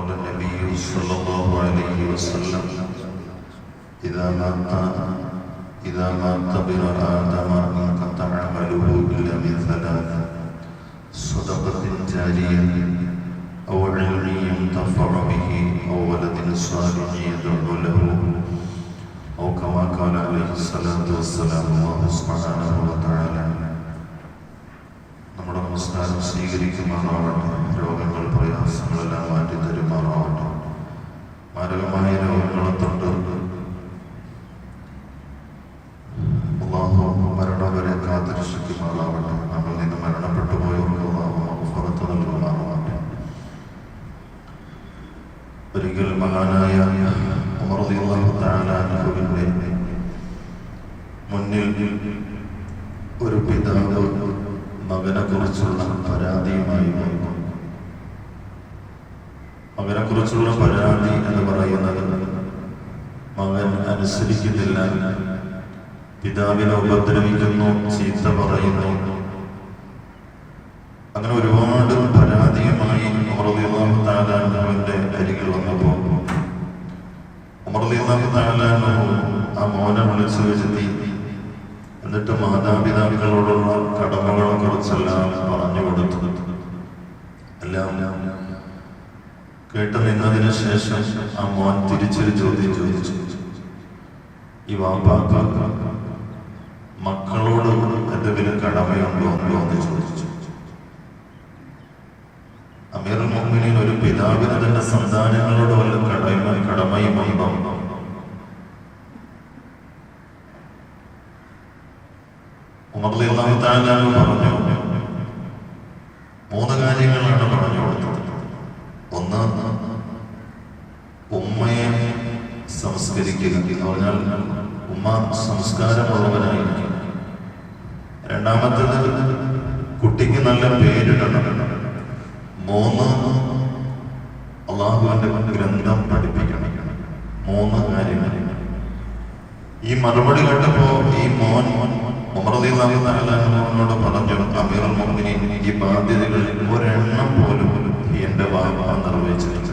قال النبي صلى الله عليه وسلم إذا مات ابن آدم انقطع عمله إلا من ثلاث: صدقة جارية أو علم ينتفع به أو ولد صالح يدعو له أو كما قال عليه الصلاة والسلام. الله سبحانه وتعالى നമ്മുടെ നമസ്കാരം സ്വീകരിക്കുമാറാവട്ടെ. രോഗങ്ങൾ പ്രയാസങ്ങളെല്ലാം മാറ്റി തരുമാറാവട്ടെ. മാരകമായ രോഗങ്ങളെ തൊട്ട് അല്ലാഹു മരണം വരെ കാത്തുരക്ഷിക്കുമാറാവട്ടെ. നമ്മിൽ നിന്ന് മരണപ്പെട്ടു പോയവർക്ക് അല്ലാഹു മഗ്ഫിറത്ത് നൽകുമാറാവട്ടെ. ഒരിക്കൽ മഹാനായ ഉമർ റളിയല്ലാഹു തആല അൻഹുവിന്റെ മുന്നിൽ ഒരു പിതാവ് മകനെ കുറിച്ചുള്ള പരാതിയുമായി വന്നു. മകനെ കുറിച്ചുള്ള പരാതി എന്ന് പറയുന്നത് മകൻ അനുസരിക്കുന്നില്ല, പിതാവിനെ ഉപദ്രവിക്കുന്നു, ചീത്ത പറയുന്നു. അങ്ങനെ ഒരുപാട് പരാതിയുമായി ഉമർ റളിയല്ലാഹു തആല അൻഹുവിന്റെ അരികിൽ വന്നപ്പോൾ ഉമർ റളിയല്ലാഹു തആല അൻഹു ആ മോനെ വിളിച്ചു വരുത്തി. എന്നിട്ട് മാതാപിതാക്കളോടുള്ള കടമകളെ കുറിച്ചെല്ലാം പറഞ്ഞു കൊടുത്തു. എല്ലാം കേട്ട് നിന്നതിന് ശേഷം ആ മോൻ തിരിച്ചൊരു ചോദ്യം ചോദിച്ചു: ഈ വാപ്പാക്ക മക്കളോട് എന്തെങ്കിലും കടമയുണ്ടോ എന്ന് ചോദിച്ചു. അമീറുൽ മുഅ്മിനീൻ ഒരു പിതാവിന് തന്റെ സന്താനങ്ങളോട് വല്ല കടമയും ഉണ്ടോ? ഉമർ റളിയല്ലാഹു തആല പറഞ്ഞു, 3 കാര്യങ്ങളാണ് പറഞ്ഞു കൊടുത്തത്. ഒന്ന്, ഉമ്മയെ സംസ്കരിക്കുക എന്ന് പറഞ്ഞാൽ ഉമ്മ സംസ്കാരമുള്ളവരായിരിക്കും. രണ്ടാമത്തേത്, കുട്ടിക്ക് നല്ല പേരിടണം. 3, അള്ളാഹുവിന്റെ ഗ്രന്ഥം പഠിപ്പിക്കണം. 3 കാര്യങ്ങൾ. ഈ മറുപടി കേട്ടപ്പോ ഈ മോൻ ഉമർ റളിയല്ലാഹു തആല അൻഹുവിനോട് പറഞ്ഞു: അമീറുൽ മുഅ്മിനീൻ, ഈ ബാധ്യതകളിൽ ഒരെണ്ണം പോലും എന്റെ വാപ്പ നിർവഹിച്ചില്ല.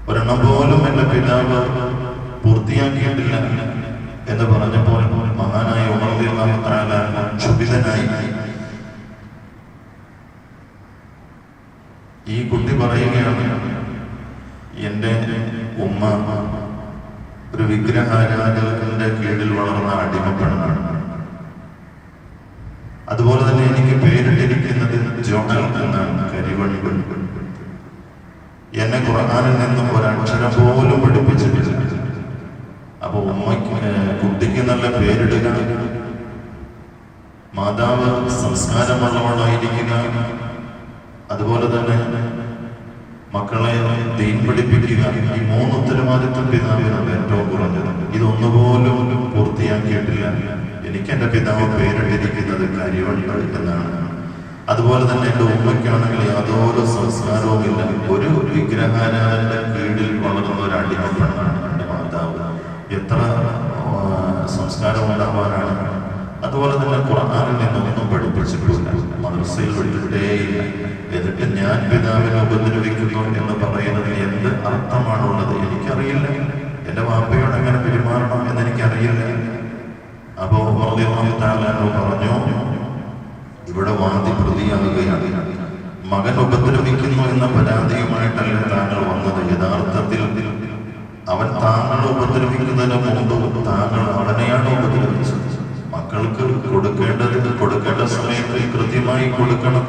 ഒരെണ്ണം പോലും എന്റെ പിതാവ് പൂർത്തിയാക്കിയിട്ടില്ല എന്ന് പറഞ്ഞപ്പോൾ മഹാനായ ഉമർ റളിയല്ലാഹു തആല ക്ഷുഭിതനായി. ഈ കുട്ടി പറയുകയാണ്: എന്റെ ഉമ്മ ഒരു വിഗ്രഹാരാധകന്റെ കീഴിൽ വളർന്ന അടിമപ്പെടാണ്. അതുപോലെ തന്നെ എനിക്ക് പേരിട്ടിരിക്കുന്നത് ജോണൽ എന്നാണ്, കരിവണി. എന്നെ ഖുർആനിൽ നിന്നും ഒരക്ഷരം പോലും പഠിപ്പിച്ചിട്ടില്ല. അപ്പൊ കുട്ടിക്ക് നല്ല പേരിടുക, മാതാവ് സംസ്കാരമുള്ളവളായിരിക്കുക, അതുപോലെ തന്നെ മക്കളെ ദീൻ പഠിപ്പിക്കുക, ഈ 3 ഉത്തരവാദിത്വം പിതാവിനാണ് ഏറ്റവും കുറഞ്ഞത്. ഇതൊന്നുപോലും പൂർത്തിയാക്കിയിട്ടില്ല. എനിക്ക് എന്റെ പിതാവ് പേരിട്ടിരിക്കുന്നത് കരിവണ്ട് എന്നാണ്. അതുപോലെ തന്നെ എന്റെ ഉമ്മയ്ക്കാണെങ്കിൽ യാതൊരു സംസ്കാരവുമില്ല. ഒരു വിഗ്രഹാരാധന്റെ കീഴിൽ വളർന്ന ഒരു അടിമപ്പെടാണ് എന്റെ മാതാവ്. എത്ര സംസ്കാരം ഉണ്ടാവാനാണ്. അതുപോലെ തന്നെ ഖുർആനിൽ നിന്നൊന്നും പഠിപ്പിച്ചിട്ടില്ല, മദ്രസയിൽ പഠിച്ചിട്ടേയില്ല. എന്നിട്ട് ഞാൻ പിതാവിനെ ഉപദ്രവിക്കുന്നു എന്ന് പറയുന്നതിന് എന്ത് അർത്ഥമാണുള്ളത്? എനിക്കറിയില്ല. എന്റെ വാപ്പയോട് എങ്ങനെ പെരുമാറണം എന്ന് എനിക്കറിയില്ല. അപ്പോ റളിയല്ലാഹു തആല അൻഹു പറഞ്ഞു, ഇവിടെ വാദി പ്രതിയാവുകയാണ്. മകൻ ഉപദ്രവിക്കുന്നു എന്ന പരാതിയുമായിട്ടല്ല താങ്കൾ വന്നത്. യഥാർത്ഥത്തിൽ അവൻ താങ്കളെ ഉപദ്രവിക്കുന്നതിന് മുമ്പ് താങ്കൾ അവനെയാണ് ഉപദ്രവിച്ചത്. മക്കൾക്ക് കൊടുക്കേണ്ട സമയത്ത് കൃത്യമായി കൊടുക്കണം.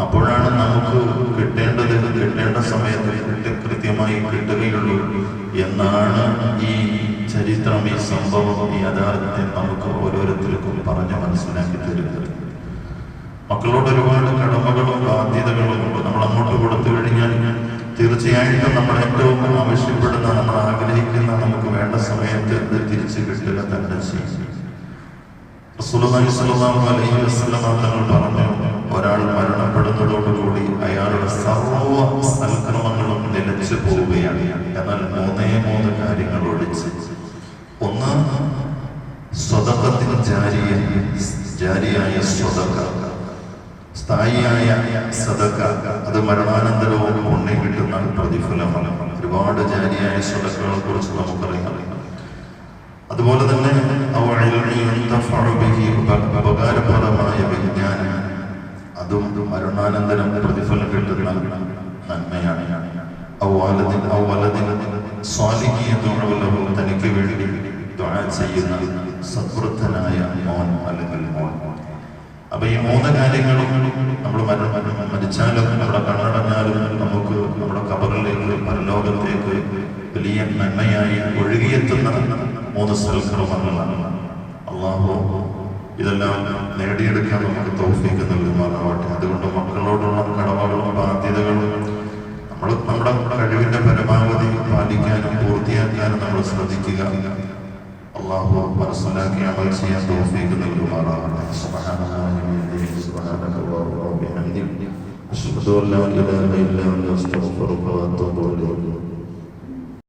അപ്പോഴാണ് നമുക്ക് കിട്ടേണ്ട സമയത്ത് കൃത്യമായി കിട്ടുകയുള്ളൂ എന്നാണ് ഈ ചരിത്രം, ഈ സംഭവം, ഈ യാഥാർത്ഥ്യം നമുക്ക് ഓരോരുത്തർക്കും പറഞ്ഞ് മനസ്സിലാക്കി തരുന്നത്. മക്കളോട് ഒരുപാട് കടമകളും ബാധ്യതകളും ഉണ്ട്. നമ്മൾ അങ്ങോട്ട് കൊടുത്തു കഴിഞ്ഞാൽ തീർച്ചയായിട്ടും നമ്മൾ ഏറ്റവും ആവശ്യപ്പെടുന്ന, നമ്മൾ ആഗ്രഹിക്കുന്ന, നമുക്ക് വേണ്ട സമയത്ത് ഇത് തിരിച്ചു കിട്ടുക തന്നെ ചെയ്യും. റസൂലുള്ളാഹി സ്വല്ലല്ലാഹു അലൈഹി വസല്ലം തങ്ങൾ പറഞ്ഞു, ഒരാൾ മരണപ്പെടുന്നതോടുകൂടി അയാളുടെ സർവ്വ സൽക്രമങ്ങളും നിലച്ചു പോവുകയാണ്. എന്നാൽ 3 കാര്യങ്ങൾ ഒഴിച്ച്. ഒന്ന്, സ്വതക്കത്തിന് ജാരിയായ സ്വതക്ക, സ്ഥായിയായ സദക്ക. അത് മരണാനന്തരവും പുണ്യം കിട്ടുന്ന സദഖകളെ കുറിച്ച് നമുക്കറിയാം. അതുപോലെ തന്നെ ഉപകാരപ്രദമായ വിജ്ഞാനം, അതും മരണാനന്തരം പ്രതിഫലം കിട്ടുന്ന നന്മയാണ്. തനിക്ക് വേണ്ടി ദുആ ചെയ്യുന്ന സദ്വൃദ്ധനായ മോൻ അല്ലെങ്കിൽ മോൻ. അപ്പൊ ഈ 3 കാര്യങ്ങളും നമ്മൾ മരിച്ചാലും നമ്മുടെ കണ്ണടഞ്ഞാലും നമുക്ക് നമ്മുടെ ഖബറിലേക്ക് പരലോകത്തേക്ക് വലിയ നന്മയായി ഒഴുകിയെത്തുന്ന 3 സൽക്കർമ്മങ്ങളാണ്. അല്ലാഹു ഇതെല്ലാം നേടിയെടുക്കാൻ നമുക്ക് തൗഫീഖ് നൽകുമാറാവട്ടെ. അതുകൊണ്ട് മക്കളോടുള്ള കടമകളും ബാധ്യതകളും നമ്മുടെ കഴിവിന്റെ പരമാവധി പാലിക്കാനും പൂർത്തിയാക്കാനും നമ്മൾ ശ്രദ്ധിക്കുക. അല്ലാഹു മനസ്സിലാക്കി അമൽ ചെയ്യാൻ തൗഫീഖ് നൽകുമാറാവട്ടെ. സുബ്ഹാനല്ലാഹി വബിഹംദിഹി, സുബ്ഹാനല്ലാഹി വബിഹംദിഹി, അശ്ഹദു അൻ ലാ ഇലാഹ ഇല്ല അൻത, അസ്തഗ്ഫിറുക.